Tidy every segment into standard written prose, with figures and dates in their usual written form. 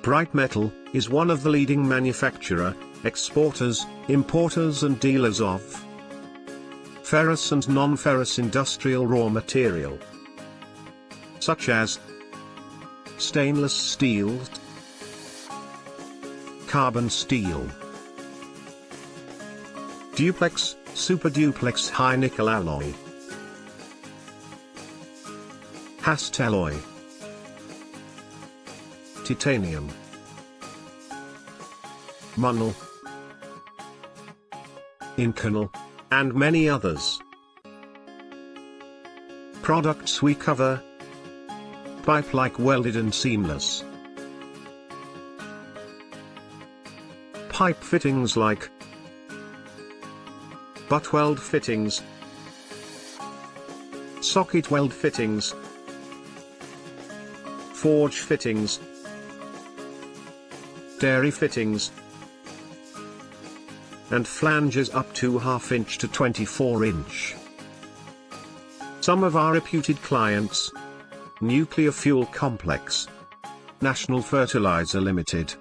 Bright Metal is one of the leading manufacturer, exporters, importers and dealers of ferrous and non-ferrous industrial raw material, such as stainless steel, carbon steel, Duplex, Super Duplex high nickel alloy, cast alloy, titanium, Munel, Inconel, and many others. Products we cover: pipe like welded and seamless, pipe fittings like butt weld fittings, socket weld fittings, forge fittings, dairy fittings, and flanges up to 1/2 inch to 24 inch. Some of our reputed clients: Nuclear Fuel Complex, National Fertilizer Limited,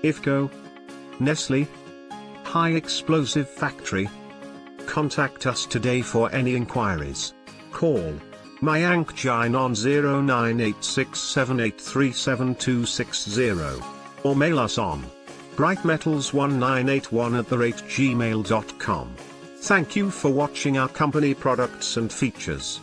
IFCO, Nestle, High Explosive Factory. Contact us today for any inquiries. Call Mayank Jain on 098678372260 or mail us on brightmetals1981@gmail.com. Thank you for watching our company products and features.